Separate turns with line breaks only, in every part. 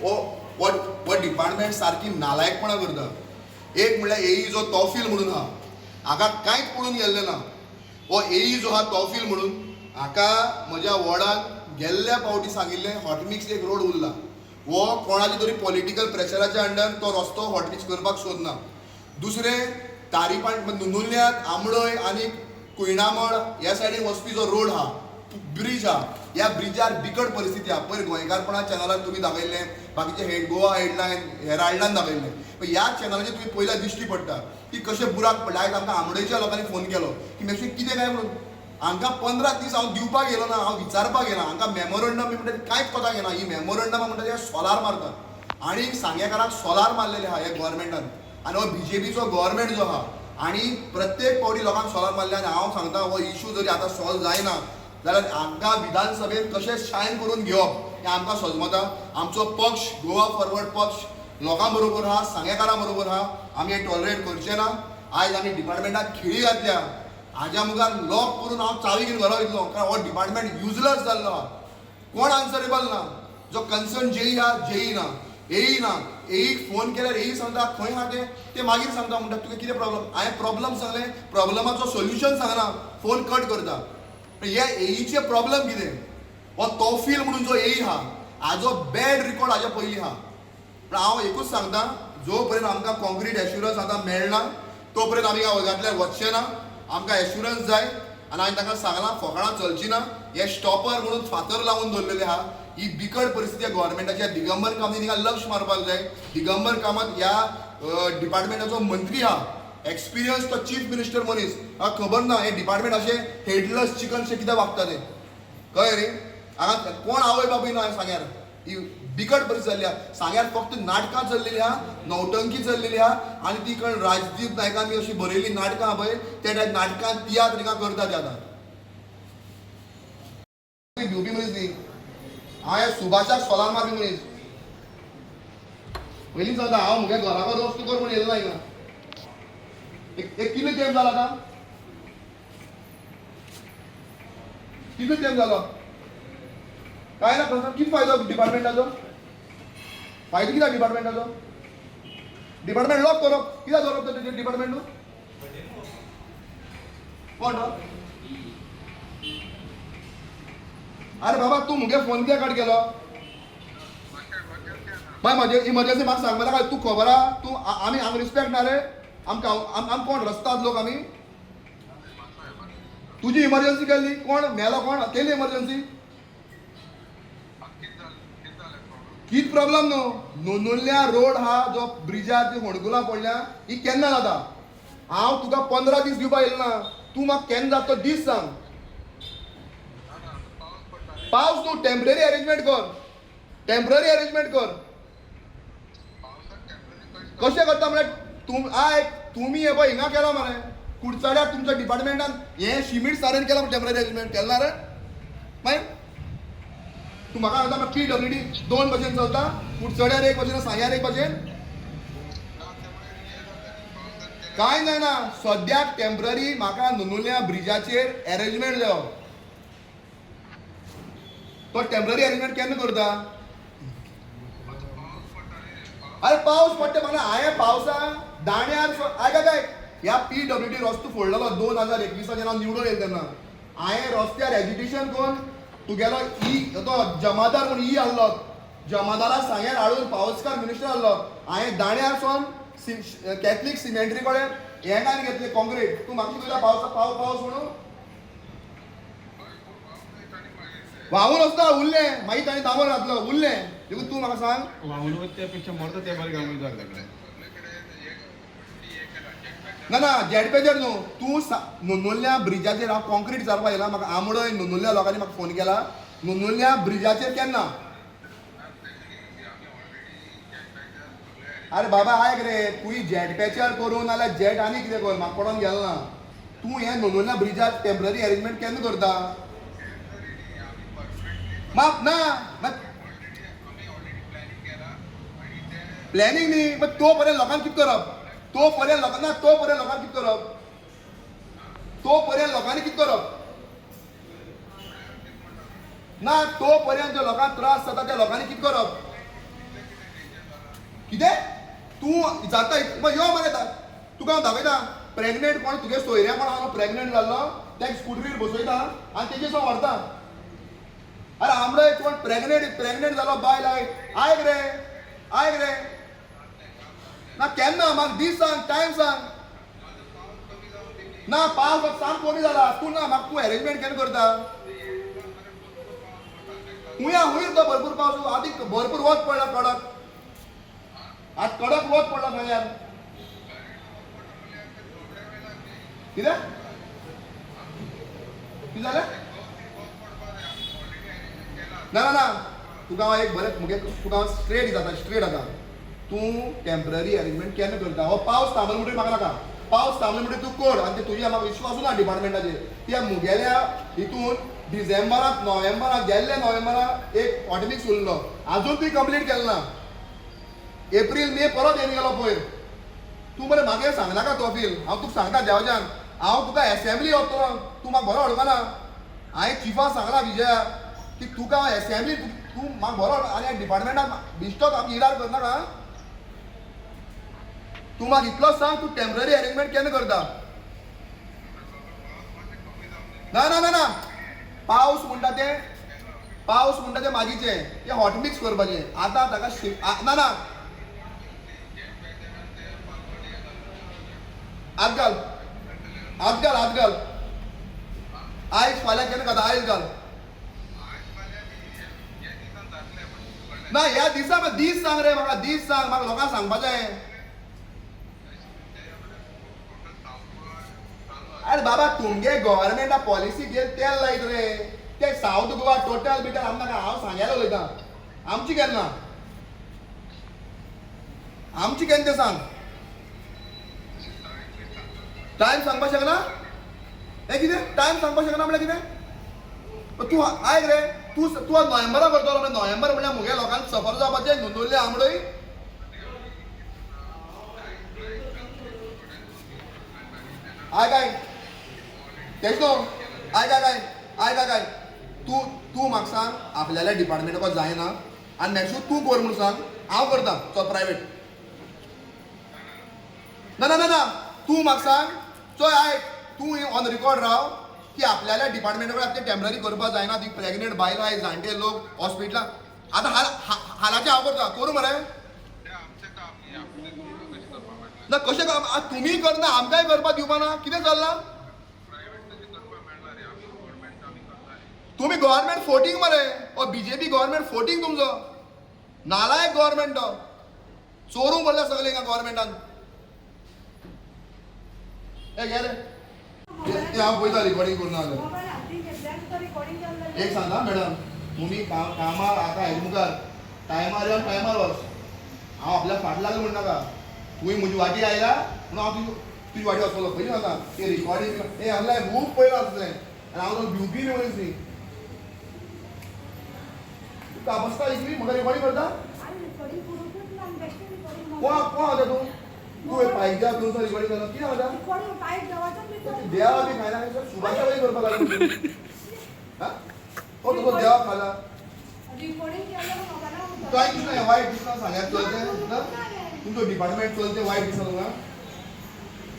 वो डिपार्टमेंट सारकी नालायकपणां करता. एक म्हणल्यार एई जो तौफील म्हणून आहा, हाका कांयच पडून गेल्लें ना. हो एई जो आहा तौफील म्हणून, हाका म्हज्या वॉर्डान गेल्ल्या फावटी सांगिल्लें हॉटमिक्स एक रोड उरला. वो कोणाच्या तरी पॉलिटिकल प्रेशराच्या अंडर तो रस्तो हॉटमिक्स करपाक सोदना. दुसरें तारीपाण नुनुल्ल्यांत आमळय आनी कुयणामळ ह्या सायडीन वचपी जो रोड आहा, ब्रिज आहा, ह्या ब्रिजार बिकट परिस्थिती आहा. पयर गोंयकारपणा चॅनलार तुमी दाखयल्लें, बाकीचे गोवा हेडलायन हेराल्डान दाखयल्लें. पण ह्या चॅनलाचेर तुमी पयल्यार दिश्टी पडटा की कशें बुराक पडला. आयज आमकां आमळेच्या लोकांनी फोन केलो की मातशें कितें काय म्हणून. हांकां 15 दीस हांव दिवपाक गेलो ना, हांव विचारपाक गेला. हांकां मेमोरंडम म्हणटा कांयच कोताक येना. ही मेमोरंडम म्हणटा ते सोलार मारतात आनी सांगेकाराक सोलार मारलेले आहा ह्या गोवोरमेंटान. आनी हो बीजेपीचो गोवोरमेंट जो आहा आनी प्रत्येक फावटी लोकांक सोलार मारले. आनी हांव सांगता हो इशू जरी आतां सॉल्व जायना जाल्यार आमकां विधानसभेत कशें शायन करून घेवप हें आमकां सजमता. आमचो पक्ष गोवा फॉरवर्ड पक्ष लोकां बरोबर आहा, सांगेकारां बरोबर आहा. आमी हें टॉलरेट करचें ना. आयज आमी डिपार्टमेंटाक खिळी घातल्या. हाज्या मुखार लॉक करून हांव चावी घेवन घरा वयतलो, कारण हो डिपार्टमेंट युजलस जाल्लो आहा. कोण आन्सरेबल ना. जो कन्सर्न जेई आहा जेई ना, एई ना. एईक फोन केल्यार एई सांगता खंय आहा ते मागीर सांगता. म्हणटा तुका कितें प्रॉब्लम. हांवें प्रॉब्लम सांगलें, प्रॉब्लमाचो सोल्युशन सांगना, फोन कट करता. हे एईचे प्रॉब्लम कितें. हो तौफील म्हणून जो एई आहा हाजो बॅड रिकॉर्ड हाज्या पयलीं आहा. पण हांव एकूच सांगता, जो पर्यंत आमकां कॉन्क्रीट एश्युरन्स आतां मेळना तो पर्यंत आमी ह्या वर्गांतल्यान वचचे ना. आमकां एश्युरन्स जाय. आनी हांवें ताका सांगलां फकाणां चलची ना. हे स्टॉपर म्हणून फातर लावून दवरलेले आहा. ही बिकट परिस्थिती गोवोरमेंटाच्या. दिगंबर कामत हिंगा लक्ष मारपाक जाय. दिगंबर कामत ह्या डिपार्टमेंटाचो मंत्री आहा, एक्सपिरियन्स तो चीफ मिनिस्टर मनीस. हाका खबर ना हे डिपार्टमेंट अशें हेडलस चिकन शें कित्याक वागता तें. कळ्ळें रे. हांगा कोण आवय बापूय ना सांग्यार. ही बिकट परिस्थिती जाल्ली आहा. सांग्यार फक्त नाटकां चल्लेलीं आहा, नौटंकी चल्लेली आहा. आनी ती कळ्ळें राजदीप नायकान अशी बरयल्ली नाटकां पळय त्या टायप नाटकां तियात्र हिंगा करता ते आतां. भिवपी मनीस न्ही हांव. ह्या सुभाषाक सोलार मारपी मनीस. पयलीं सांगता हांव म्हज्या घराको रस्तो कर म्हूण येयलो ना हिंगा. एक कितलो टायम जालो आतां. कितलो टायम जालो काय ना. कितें फायदो डिपार्टमेंटाचो. फायदो कित्याक डिपार्टमेंटाचो. डिपार्टमेंट लॉक करप. कित्याक दवरप तेजेर डिपार्टमेंट. कोण अरे बाबा तूं मुगे फोन कित्याक कट केलो. मागीर म्हाजे इमर्जन्सी म्हाका सांग मरे. तूं खबर आहा तूं आमी हांगा रिस्पेक्ट ना रे. आमकां कोण रस्तात लोक आमी. तुजी इमर्जन्सी केल्ली कोण मेलो कोण केली इमर्जन्सी. कित प्रॉब्लेम न्हू. नुनुल्ल्या रोड हा जो ब्रिजार ती होणकुलां पडल्या ही केन्ना जाता. हांव तुका 15 दीस दिवपाक येयलो ना. तूं म्हाका केन्ना जाता तो दीस सांग. पावस तूं टेम्पररी अरेंजमेंट कर. टेम्पररी अरेंजमेंट कर. कशें करता म्हळ्यार तुमी हे पळय हिंगा केला मरे कुडचड्यार तुमच्या डिपार्टमेंटान हें शिमीट सारेन केला टेम्पररी अरेंजमेंट केला रे. मागीर तूं म्हाका सांगता PWD 2 भशेन चलता. कुडचड्यार एक भशेन सांग्यार एक भशेन. कांय जायना. सद्याक टेम्पररी म्हाका नुनुल्या ब्रिजाचेर अरेंजमेंट जायो. तो टेम्पररी अरेंजमेंट केन्ना करता. अरे पावस पडटा म्हाका. हांवें पावसाक दाण्यार आयका काय ह्या PWD रस्तो फोडलेलो 2021 जेन्ना निवडून येयलो तेन्ना. हांवें रस्त्यार एजिटेशन करून तुगेलो तो जमादार म्हणून आहलो. जमादाराक सांग्यार हाडून पावसकार मिनिस्टर आहलो. हांवें दाण्यारसून कॅथलीक सिमेंट्री कडेन हें काय घेतलें कॉन्क्रीट. तूं म्हाका कितें पावस म्हणून व्हांवून वचता उरलें. मागीर ताणें दामोर घातलो उरलें. देखून तूं म्हाका सांग
व्हांवून वता पेक्षा मरता ते बरें गांवून जाता.
ना ना जेडपेचेर न्हू. तूं नुनुल्या ब्रिजाचेर हांव कॉन्क्रीट जावपाक येयला. म्हाका आमळय नुनुल्या लोकांनी म्हाका फोन केला. नुनुल्या ब्रिजाचेर केन्ना. अरे बाबा आयक रे. तुवें जेडपेचेर करून नाल्यार जेट आनी कितें कर म्हाका पडोन गेलो ना. तूं हें नुनुल्या ब्रिजार टेम्पररी अरेंजमेंट केन्ना करता. माप ना प्लॅनिंग न्ही. पण तो पर्यंत लोकांक कितें करप. तो पर्यंत लोकांना तो पर्यंत लोकांक कितें करप. तो पर्यंत लोकांनी कितें करप ना. तो पर्यंत जो लोकांक त्रास जाता त्या लोकांनी कितें करप. कितें तूं जाता यो मरे तुका हांव दाखयता प्रेग्नेंट कोण तुगे सोयऱ्या कोण हांव प्रेग्नेंट जाल्लो त्या स्कुटरीर बसयता आनी तेजे सो व्हरता अरे आमळे कोण प्रेग्नेंट जालो बायल आयक रे ना केन्ना म्हाका दीस सांग टायम सांग ना पावस साम कमी जाला तूं ना म्हाका तूं अरेंजमेंट केन्ना करता हुंय तो भरपूर पावस आदी भरपूर वत पडला कडक आज कडक वत पडला खंय यार कितें कितें जालें ना तुका हांव एक बरें मुगे तुका हांव स्ट्रेट जाता तूं टेम्पररी अरेंजमेंट केन्ना करता हो पावस थांबलो म्हणटरी म्हाका नाका पावस थांबलो म्हणटरी तूं कर आनी ते तुज्या म्हाका विश्वासूच ना डिपार्टमेंटाचेर त्या मुगेल्या हितून डिसेंबराक नोव्हेंबराक गेल्ले नोव्हेंबराक एक ऑटोमिक्स उरलो आजून तुवें कंप्लीट केलो ना एप्रील मे परत येवन गेलो पयर तूं मरे म्हाका सांगनाका तोफील हांव तुका सांगता देवाच्यान हांव तुका असेंब्ली वतलो तूं म्हाका बरो अडकना हांवें चिफाक सांगला विजया की तुका हांव असेंब्ली तूं म्हाका बरो आनी डिपार्टमेंटाक बिश्टोच आमी इडार करनाका तूं म्हाका इतलोच सांग तूं टेम्पररी अरेंजमेंट केन्ना करता ना पावस म्हणटा तें मागीचें तें हॉट मिक्स करपाचें आतां ताका ना आत घाल आयज फाल्यां केन्ना खाता आयज घाल ना ह्या दिसा दीस सांग रे म्हाका दीस सांग म्हाका लोकांक सांगपाचें अरे बाबा तुमगे गव्हर्मेंटा पॉलिसी घेवन तेल लायत रे ते सावथ गोवा टोटल बिटल आमकां हांव सांगेलो उलयतां आमची केन्ना तें सांग टायम सांगपाक शकना हें कितें टायम सांगपाक शकना म्हळ्यार कितें तूं आयक रे तूं नोव्हेंबरा करतलो म्हणजे नोव्हेंबर म्हळ्यार मुगे लोकांक सफर जावपाचें नुदुल्ले आमडोय आय तेच न्हू आय तूं म्हाका सांग आपल्याल्या डिपार्टमेंटाक जायना आनी नेक्स्ट तूं कर म्हूण सांग हांव करता चल प्रायवेट ना तूं म्हाका सांग चोय आयक तूं ऑन रिकॉर्ड राव की आपल्याल्या डिपार्टमेंटाक ते टेम्पररी करपाक जायना ती प्रेग्नेंट बायल आहाय जाणटे लोक हॉस्पिटलाक आतां हालाचें हांव करता करूं मरे ना कशें तुमी करना आमकांय करपाक दिवपा ना कितें चल्लां तुम्ही गव्हर्मेंट फोटींग मरे ओ बीजेपी गव्हर्मेंट फोटींग तुमचो नालायक गव्हर्मेंट तो चोरूंक बोल्ल्या सगळे हिंगा गव्हर्मेंटान हे घे रे ते हांव पळयता रिकॉर्डिंग करून एक सांगा मॅडम तुम्ही कामार आतां मुखार टायमार येवन टायमार वच हांव आपल्या फाटल्यान म्हणनाका तुवें म्हजी वाटी आयला म्हणून हांव तुजी वाटी वचतलो पयलीं वता ते रिकॉर्डिंग हे हांगले खूब पयलो आसलें आनी हांव तो भिवपी न्ही मनीस न्ही बसता इकली म्हाका रिकॉर्डिंग करता कोण होता तूं पायच्या तुमचो रिकॉर्डिंग करता कितें होता देवा बी खायला सुभाषा बी करपाक लागली हो तुजो देवा खाला कांय दिसना वायट दिसना सांग्यात चलतें ना तुमचो डिपार्टमेंट चलतें वायट दिसना तुका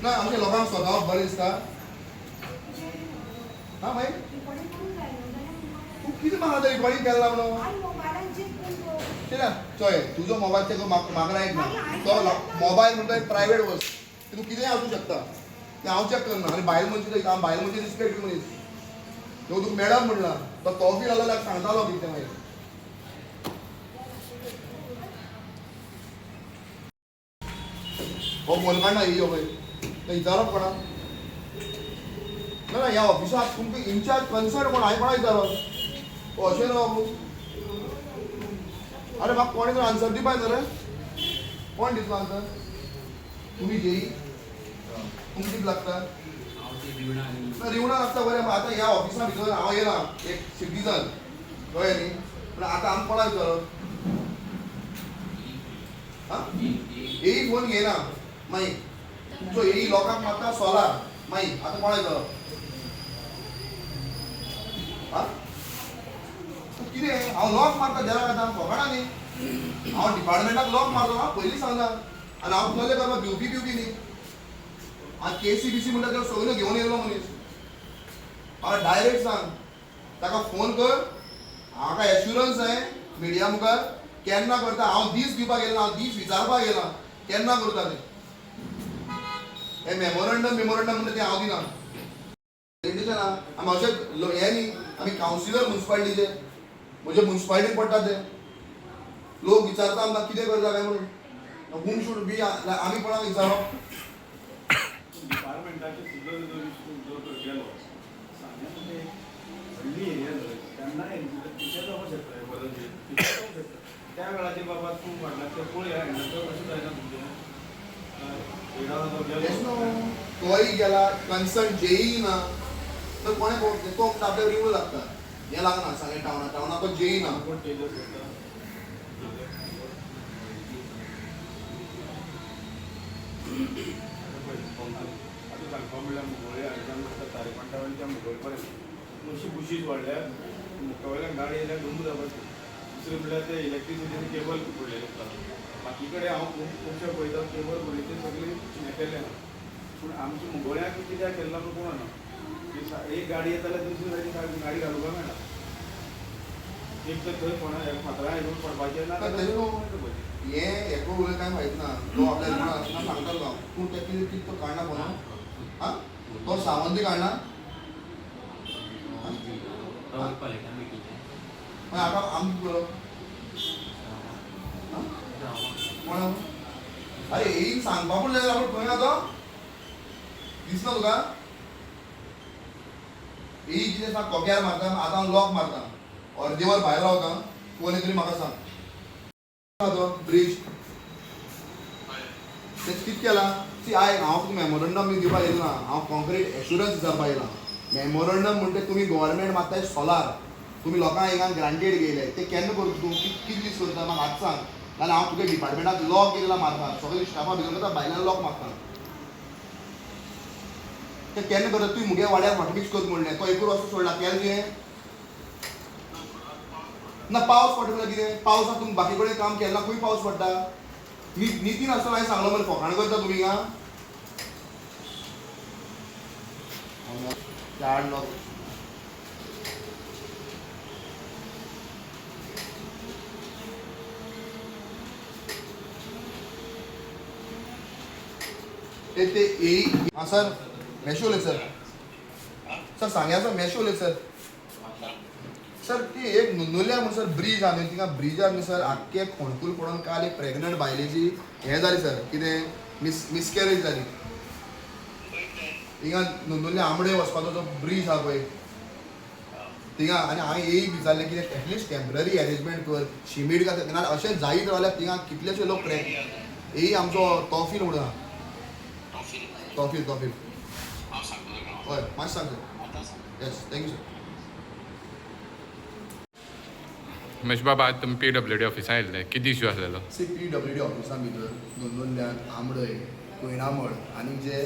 ना आमच्या लोकांक स्वताक बरें दिसता हा मागीर तूं कितें म्हाका रिकॉर्डिंग केला म्हणून चोय तुजो मोबायल ते म्हाका एक ना तो मोबायल म्हणटा एक प्रायवेट वस्त तूं कितेंय आसूं शकता तें हांव चॅक करना आनी बायल मनशां हांव बायल मनशां रिस्पेक्ट मनीस ह्यो तुका मॅडम म्हणला तो टॉफी जाल्यार सांगतालो कितें मागीर हो मोलकांडा येयो पळय तें विचारप कोणा ना ह्या ऑफिसाक तुमकां इन्चार्ज कन्सर्न कोण हांवें कोणा विचारप अशें न्हू बाबू अरे म्हाका कोणी तर आन्सर दिवपाक जाय रे कोण दितलो आन्सर तुमी जेई तुमकां कितें लागता रिवणा लागता बरें आतां ह्या ऑफिसा भितर हांव येयला एक सिटीजन कळ्ळें न्ही पूण आतां आमकां कोणाक विचारप हा येई फोन घेयना मागीर तुमचो येई लोकांक मारता सोलार मागीर आतां कोणाक विचारप हा कितें हांव लॉक मारता देवाक आतां फकाणा न्ही हांव डिपार्टमेंटाक लॉक मारलो हांव पयलीं सांगला आनी हांव तुगेले करपाक भिवपी न्ही आनी केसी बीसी म्हणटा त्यो सगळ्यो घेवन येयलो मनीस हांव डायरेक्ट सांग ताका फोन कर म्हाका एश्युरन्स जाय मिडिया मुखार केन्ना करता हांव दीस दिवपाक गेलो हांव दीस विचारपाक गेला केन्ना करता तें हे मेमोरंडम म्हणटा तें हांव दिना आमी अशें हे न्ही आमी कावन्सिलर म्युन्सिपालिटीचे म्हणजे म्युन्सिपालिटीक पडटा ते लोक विचारता आमकां कितें करता काय म्हणून गुमशूट बी आमी कोणाक विचारप
डिपार्टमेंटाचे सुद्दां जो गेलो सांगण्यामध्ये व्हडली एरिया जाली तेन्ना कितें जावंक शकता बदल कितें जावंक शकता त्या वेळाचेर बाबा तूं म्हटला तें पळया हँडल कशें जायना तुमचें
तोय गेला कन्सर्न जेई ना तर कोणे तो आपल्या रिव्यू लागता हे लागना सांगे टावना तो जेई ना
कोण टेलर करता आतां सांगपा म्हणल्यार मुगोळे हांगाच्यान तारीपंटा वयल्यान त्या मुगोळे पर्यंत अशी बुशीज वाडल्या मुखा वयल्यान गाडी येयल्यार गंमत जावपाची दुसरें म्हणल्यार ते इलेक्ट्रिसिटीचे केबल पडलेले आसता बाकी कडेन हांव खुबशे पळयता केबल पडली ती सगळी चिनेकेल्ले ना पूण आमच्या मुगोळ्याक कित्याक केल्लो तो कोण ना एक गाडी येता जाल्यार दुसरी सायडीन गाडी घालूंक मेळना एक तर थंय कोणा फातरां हेडून पडपाचें ना
हे एको उलय काय माहित ना तो आपल्या रिव्यूना सांगतालो हांव पूण ते कितें तो काडना कोण हा तो सावंती काडना आतां आमी करो कोण अरे येईन सांगपा पूण जाल्यार आपण खंय आसा दिसना तुका ही कितें सांग कोक्यार मारता आतां लॉक मारता अर्दे वर भायर रावता कोणी तरी म्हाका सांग ब्रिज तेच कितें केला सी हांव तुका मेमोरंडम बी दिवपाक येयलो ना हांव कॉन्क्रीट एश्युरन्स विचारपाक येयला मेमोरंडम म्हणटा तुमी गव्हर्मेंट मारताय सोलार तुमी लोकांक हिंगा ग्रांटेड घेयले ते केन्ना करता तूं कितले दीस करता म्हाका आतां सांग नाल्यार हांव तुगे डिपार्टमेंटाक लॉक केला मारता सगळे स्टाफा भितर करता भायल्यान लॉक मारता ते केन्ना करता तुवें मुगे वाड्यार हॉटमिक्स कर म्हणलें तो एकूच वस्तू सोडला केलें तुवें ना पावस पडटा म्हणल्यार कितें पावसाक तुमी बाकी कडेन काम केलें ना खंय पावस पडटा नितीन आसतना हांवें सांगलो मरे फकाण करता तुमी हिंगा चार लॉक ते ए हां सर मेशो उलय सर सांग्या सर मेशो उलय सर ती एक नुनुल्या म्हणून सर ब्रीज आहा न्ही तिका ब्रिजार न्ही सर आख्खे फोणकूल पडून काल एक प्रेग्नंट बायलेची हें जाली सर कितें मिसकॅरेज जाली हिंगा नुनुल्या आंबडे वचपाचो जो ब्रीज आहा पळय थिंगा आनी हांवें एक विचारलें कितें एटलिस्ट टेम्पररी अरेंजमेंट कर शिमीट घाल तेन्ना अशें जायत रावल्यार थिंगा कितलेशे लोक येयी आमचो तोफील म्हणून आहा तोफील हय मातशें सांग sir yes thank you sir
Mahesh बाबा आज तुमी PWD ऑफिसान येयल्ले कितें इश्यू आसलेलो
PWD ऑफिसान भितर दोन आंबडय कोयनामळ आनी जे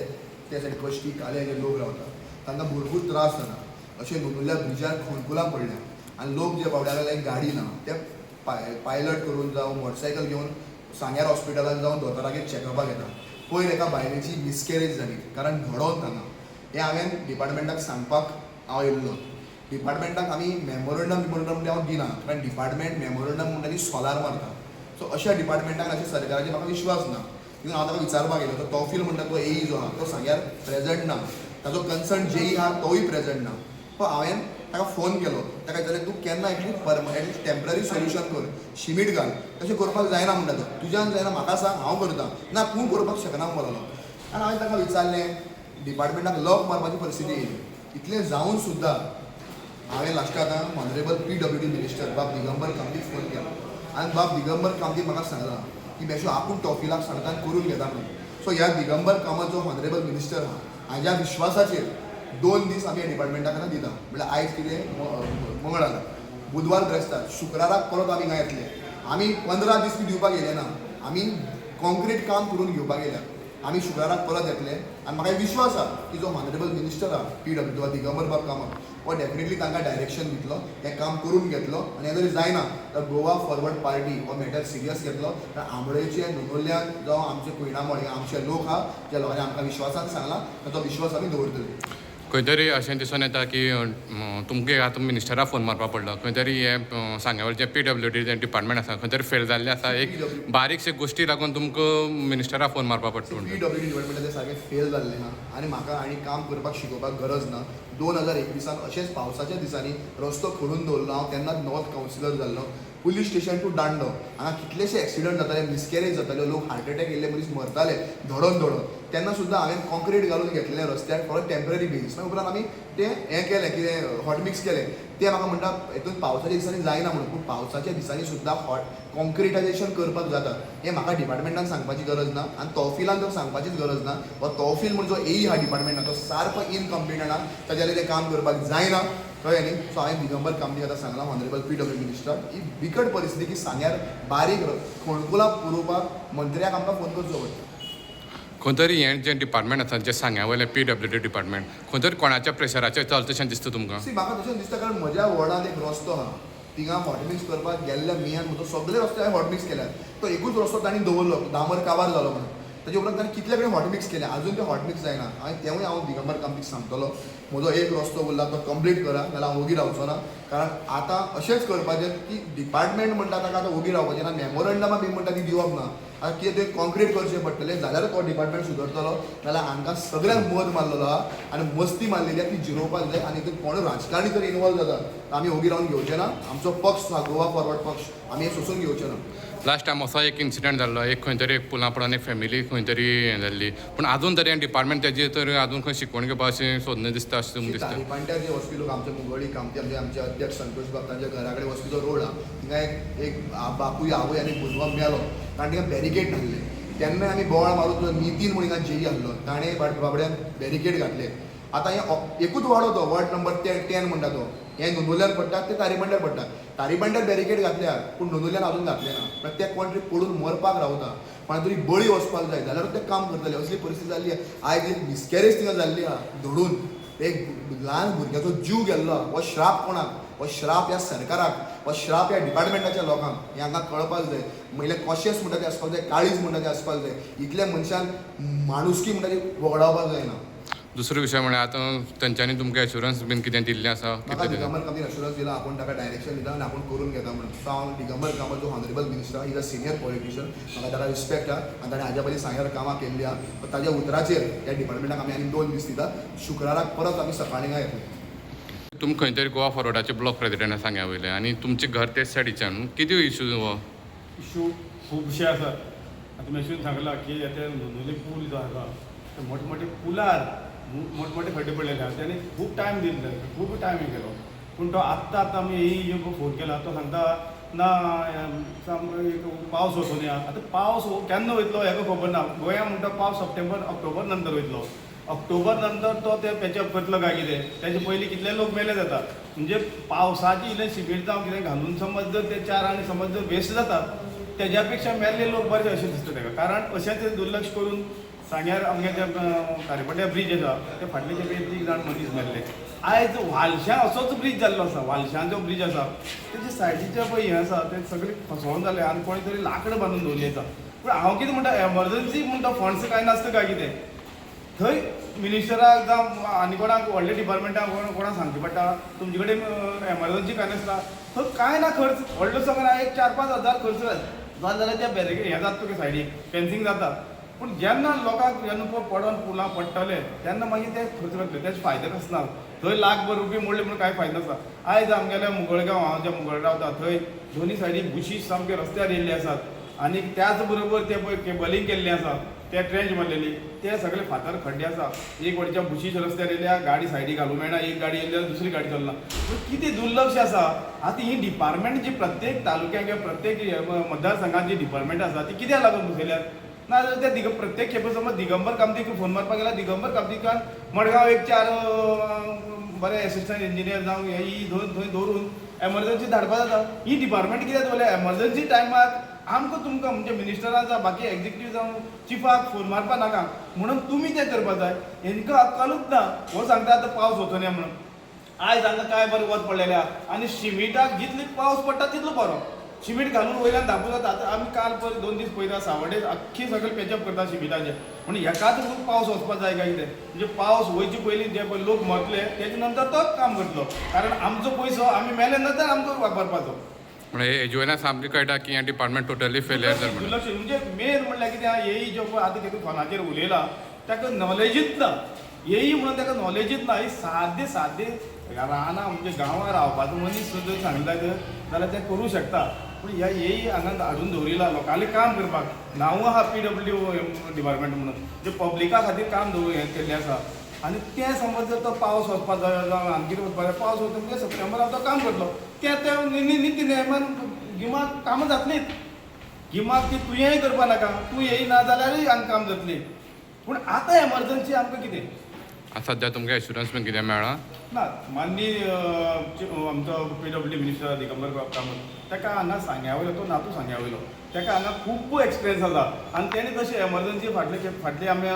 त्या सायड कश्टी काले जे लोक रावतात तांकां भरपूर त्रास जाता अशें नुनुल्या ब्रिजार खोणकुलां पडल्या आनी लोक जे बावड्या लायक गाडी ना ते पायलट करून जावं मोटरसायकल घेवन सांग्यार हॉस्पिटलांत जावन दोतोरागेर चॅकअपाक येता पयर एका बायलेची मिसकॅरेज जाली कारण घडोवंक तांकां हें हांवें डिपार्टमेंटाक सांगपाक हांव येयल्लो डिपार्टमेंटाक आमी मेमोरंडम म्हणटा हांव दिना कारण डिपार्टमेंट मेमोरंडम म्हणटा ती सोलार मारता सो अशा डिपार्टमेंटाक अशें सरकाराचेर म्हाका विश्वास ना तितून हांव ताका विचारपाक गेलो तो तोफील म्हणटा तो एई जो आहा तो सांग्यार प्रेजंट ना ताजो कन्सर्न जेई आहा तोय प्रेजंट ना सो हांवें ताका फोन केलो ताका विचारलें तूं केन्ना एटलीस्ट टेम्पररी सोल्युशन कर शिमीट घाल तशें करपाक जायना म्हणटा तो तुज्यान जायना म्हाका सांग हांव करता ना तूं करपाक शकना म्हणलो आनी हांवें ताका विचारलें डिपार्टमेंटाक लॉक मारपाची परिस्थिती येयली इतलें जावन सुद्दां हांवें लास्टाक आतां ऑनरेबल PWD मिनिस्टर बाब दिगंबर कामतीक फोन केलो आनी बाब दिगंबर कामतीक म्हाका सांगलां की बेश्टो आपूण टॉफिलाक सांगता आनी करून घेता म्हणून सो ह्या दिगंबर कामत जो ऑनरेबल मिनिस्टर आहा हाज्या विश्वासाचेर 2 दीस आमी ह्या डिपार्टमेंटाक आतां दिता म्हणल्यार आयज कितें मंगळार बुधवार ब्रेस्तार शुक्राराक परत आमी हांगा येतले आमी 15 दीस बी दिवपाक येयले ना आमी कॉन्क्रीट काम करून घेवपाक येयल्या आमी शुक्राराक परत येतले आनी म्हाका एक विश्वास आसा की जो ऑनरेबल मिनिस्टर आहा PW वा दिगंबर बाब कामत हो डेफिनेटली तांकां डायरेक्शन दितलो हें काम करून घेतलो आनी हें जरी जायना तर गोवा फॉरवर्ड पार्टी हो मॅटर सिरियस घेतलो तर आंबळेचे नुनोल्यान जावं आमचे कुयणामळे आमचे लोक आहा ज्या लोकांनी आमकां विश्वासान सांगला तर तो विश्वास आमी दवरतले
खंय तरी अशें दिसून येता की तुमगे आतां मिनिस्टराक फोन मारपा पडलो खंय तरी हें सांग्यावयचें PWD जें डिपार्टमेंट आसा खंय तरी फेल जाल्लें आसा एक बारीकशे गोश्टी लागून तुमकां मिनिस्टराक फोन मारपा पडटा
PWD डिपार्टमेंटाचें सारकें फेल जाल्लें आहा आनी म्हाका आनी काम करपाक शिकोवपाक गरज ना 2021 अशेंच पावसाच्या दिसांनी रस्तो खोलून दवरलो हांव तेन्नाच नॉर्थ कावन्सिलर जाल्लो पुलीस स्टेशन टू दांडो हांगा कितलेशे एक्सिडंट जाताले मिसकॅरेज जाताले लोक हार्ट अटॅक येयल्ले मनीस मरताले धडोन तेन्ना सुद्दां हांवें कॉन्क्रीट घालून घेतलेलें रस्त्यार फॉर टेम्पररी बेजीस मागीर उपरांत आमी तें हें केलें कितें हॉट मिक्स केलें ते म्हाका म्हणटा हितून पावसाच्या दिसांनी जायना म्हणून पूण पावसाच्या दिसांनी सुद्दां कॉन्क्रिटायजेशन करपाक जाता हें म्हाका डिपार्टमेंटान सांगपाची गरज ना आनी तहसीलान तर सांगपाचीच गरज ना हो तहसील म्हणून जो AE हा डिपार्टमेंटान तो सारको इनकम्पिटंट आहा ताच्या तें काम करपाक जायना कळ्ळें न्ही सो हांवें दिगंबर कामतीक आतां सांगलां ऑनरेबल PW मिनिस्टर ही बिकट परिस्थिती की सांग्यार बारीक फोणकुलां पुरोवपाक मंत्र्याक आमकां फोन करचो पडटा
खंय तरी हें जें डिपार्टमेंट आसा जें सांग्या वयलें PWD डिपार्टमेंट खंय तरी कोणाच्या प्रेशराचेर चलतशें दिसता तुमकां
म्हाका तशें दिसता कारण म्हज्या वॉर्डांत एक रस्तो आहा थिंगा हॉटमिक्स करपाक गेल्ल्या मियान म्हजो सगळे रस्ते हांवें हॉटमिक्स केल्यात तो एकूच रस्तो तांणी दवरलो डांबर काबार जालो म्हणून ताजे उपरांत तांणी कितले कडेन हॉटमिक्स केले अजून ते हॉटमिक्स जायना तेवूय हांव दिगंबर कामतीक सांगतलो म्हजो एक रस्तो उरला तो कंप्लीट करा नाल्यार हांव ओगी रावचो ना कारण आतां अशेंच करपाचें की डिपार्टमेंट म्हणटा ताका आतां ओगी रावपाचें ना मेमोरंडमा बी म्हणटा ती दिवप ना आतां कितें तें कॉन्क्रीट करचें पडटलें जाल्यार तो डिपार्टमेंट सुदरतलो नाल्यार हांकां सगळ्यांक मत मारलेलो आहा आनी मस्ती मारलेली आहा ती जिरोवपाक जाय आनी हितून कोण राजकारणी जर इनवॉल्व जाता तर आमी ओगी रावन घेवचे ना आमचो पक्ष आहा गोवा फॉरवर्ड पक्ष आमी हें सोसून घेवचे ना
लास्ट टायम असो एक इन्सिडंट जाल्लो एक खंय तरी एक पुला पडून एक फॅमिली खंय तरी हें जाल्ली पूण आजून तरी डिपार्टमेंट तेजी तर आजून खंय शिकवण घेवपा अशें सोदना दिसता अशें तुमकां दिसता
तारीपांट्यार जे वचपी लोक आमचे मुगळी कामती आमचे अध्यक्ष संतोष बाब तांच्या घरा कडेन वचपी जो रोड आहा थिंगा एक बापूय आवय आनी भुरगो मेलो कारण थिंगा बॅरिकेड घातले तेन्ना आमी बोवाळ मारून नितीन म्हणून हिंगा जेई आहलो ताणें बाबड्यान बॅरिकेड घातले आतां हें एकूच वाडो तो वॉर्ड नंबर 10 म्हणटा तो हें नुनुल्यार पडटा ते तारीपांट्यार पडटा तारीपांट्यार बॅरिकेड घातल्या पूण नुनुल्यान अजून घातले ना प्रत्येक कोण तरी पडून मरपाक रावता पण तरी बळी वचपाक जाय जाल्यार ते काम करतले असली परिस्थिती जाल्ली आयज एक मिसकॅरेज थिंगा जाल्ली आहा धडून एक ल्हान भुरग्याचो जीव गेल्लो हो श्राप कोणाक हो श्राप ह्या सरकाराक हो श्राप ह्या डिपार्टमेंटाच्या लोकांक हें हांकां कळपाक जाय म्हणजे कॉशियस म्हणटा तें आसपाक जाय काळीज म्हणटा तें आसपाक जाय इतल्या मनशान माणुसकी म्हणटा ती वगडावपाक जायना
दुसरो विशय म्हळ्यार आतां तेंच्यांनी तुमकां एश्युरन्स बीन कितें दिल्लें आसा
म्हाका दिगंबर कामतीन एश्युरन्स दिला आपूण ताका डायरेक्शन दिता आनी आपूण करून घेता म्हणून सो हांव दिगंबर कामत जो honourable minister is a senior politician म्हाका ताका रिस्पेक्ट आहा आनी ताणें हाज्या पयलीं सांग्यार कामां केल्ली आहा ताज्या उतराचेर ह्या डिपार्टमेंटाक आमी आनी 2 दीस दिता शुक्राराक परत आमी सकाळीं येतले
तुमी खंय तरी गोवा फॉरवर्डाचे ब्लॉक प्रेसिडेंट सांग्या वयले आनी तुमचें घर तेच सायडीच्यान कितें इशू हो
इशू खुबशे आसात आतां मेसून सांगलां की येते नुले पूल जो आसा ते मोठमोठे पुलार मोठमोठे खड्डे पडलेले आहा त्यांनी खूब टायम दिल्लो खूब टायम हे केलो पूण तो आत्तां आमी ही फोन केला तो सांगता ना पावस वचून या आतां पावस केन्ना वयतलो हेका खबर ना गोंया म्हणटा पावस सप्टेंबर ऑक्टोबर नंतर वयतलो ऑक्टोबर नंतर तो ते पॅचअप करतलो काय कितें तेजे पयलीं कितले लोक मेले जाता म्हणजे पावसाची इल्लें शिबीर जावं कितें घालून समज जर ते 4 आनी समज जर वेस्ट जातात तेज्या पेक्षा मेल्ले लोक बरे अशें दिसता ताका कारण अशेंच दुर्लक्ष करून सांग्यार आमगे जे तारीपट्ट्या ब्रीज आसा ते फाटले जे 1 जाण मनीस मेल्ले आयज वालशां असोच ब्रीज जाल्लो आसा वालशां जो ब्रीज आसा तेजे सायडीचे पळय हें आसा ते सगळे फसवून जाले आनी कोणी तरी लांकडां बांदून दवरली आसा पूण हांव कितें म्हणटा एमर्जन्सी म्हणटा फंड्स कांय नासता काय कितें थंय मिनिस्टराक जावं आनी कोणाक व्हडल्या डिपार्टमेंटाक कोणाक सांगचें पडटा तुमचे कडेन एमर्जन्सी कांय नासता थंय कांय ना खर्च व्हडलो सांगना 1-4-5 हजार खर्च जाता जाल्यार त्या बॅरिकेड हें जाता तुका सायडीक फेन्सिंग जाता पूण जेन्ना लोकांक जेन्ना पडोन पुलां पडटले तेन्ना मागीर ते खर्च करतले तेजे फायदे कसना थंय लाखभर रुपया मोडले म्हणून कांय फायदो आसा आयज आमगेल्या मुगळगांव हांव ज्या मुगळ रावता थंय दोनी सायडीक बुशीस सामके रस्त्यार येयल्ले आसात आनी त्याच बरोबर ते पळय केबलिंग केल्लें आसा ते ट्रेंच मारलेली ते सगळे फातर खड्डे आसा एक वडच्या बुशीस रस्त्यार येयल्या गाडी सायडीक घालूंक मेळना एक गाडी येयल्या दुसरी गाडी चलना कितें दुर्लक्ष आसा आतां ही डिपार्टमेंट जी प्रत्येक तालुक्याक किंवा प्रत्येक मतदारसंघात जी डिपार्टमेंट आसा ती कित्याक लागून बसयल्यात ना जाल्यार ते प्रत्येक खेपे समज दिगंबर कामतीक फोन मारपाक गेल्यार दिगंबर कामतीकान मडगांव एक 4 बरे एसिस्टंट इंजिनियर जावं ही थंय दवरून एमर्जन्सी धाडपा जाता ही डिपार्टमेंट कित्याक दवरल्या एमर्जन्सी टायमार आमकां तुमकां म्हणजे मिनिस्टराक जावं बाकी एक्झिक्युटीव जावं चिफाक फोन मारपा नाका म्हणून तुमी तें करपा जाय हेंकां अक्कलूच ना हो सांगता आतां पावस वचो न्हय म्हणून आयज हांगा काय बरें वत पडलेलें आहा आनी शिमिटाक जितलो पावस पडटा तितलो बरो शिमीट घालून वयल्यान धांपूं जाता आतां आमी काल पयर 2 दीस पयता सावड्डे अख्खी सगळें पेचअप करता शिमिटाचें पूण हेकाच खूब पावस वचपाक जाय काय कितें म्हणजे पावस वयचे पयलीं जे पळय लोक मरतले तेजे नंतर तोच काम करतलो कारण आमचो पयसो आमी मेले नंतर आमकां वापरपाचो
म्हणजे हेजे वयल्यान सामकें कळटा की हें डिपार्टमेंट टोटली फेलियर जालें म्हणून
दुर्लक्ष म्हणजे मेन म्हणल्यार कितें आहा येई जो पळय आतां कितें फोनाचेर उलयला ताका नॉलेजूच ना येई म्हणून ताका नॉलेजूच ना ही सादे रानां म्हणजे गांवां रावपाचो मनीस सुद्दां सांगता जाल्यार ते करूं शकता पूण ह्या येई हांगा हाडून दवरिला लोकांनी काम करपाक नांव आहा PWD डिपार्टमेंट म्हणून जे पब्लिका खातीर काम हें केल्लें आसा आनी तें समज जर तो पावस वचपाक जाय जावं आमगेर वचपाक जाय पावस वचता म्हणजे सप्टेंबराक तो काम करतलो तें निती नेमान गिमाक कामां जातलींच गिमाक ती तुवेंय करपा नाका तूं येय ना जाल्यारूय हांगा काम जातली पूण आतां एमर्जन्सी आमकां कितें
सध्या तुमकां एश्युरन्स बीन कितें मेळ्ळा
ना माननी आमचो PWD मिनिस्टर दिगंबर कामत ताका हांगा सांग्या वयलो तो नातू सांग्या वयलो ताका हांगा खूब एक्सपिरियन्स आसा आनी तेणे तशें एमर्जन्सी फाटले आमी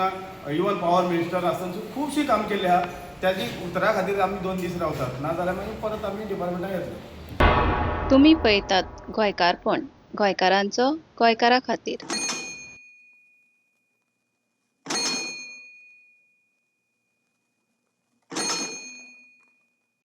इवन पॉवर मिनिस्टर आसतना खुबशीं काम केल्लें आहा त्याची उतरा खातीर आमी 2 दीस रावतात नाजाल्यार मागीर परत आमी डिपार्टमेंटाक येतले
तुम्ही पळयतात गोंयकारपण गोंयकारांचो गोंयकारा खातीर.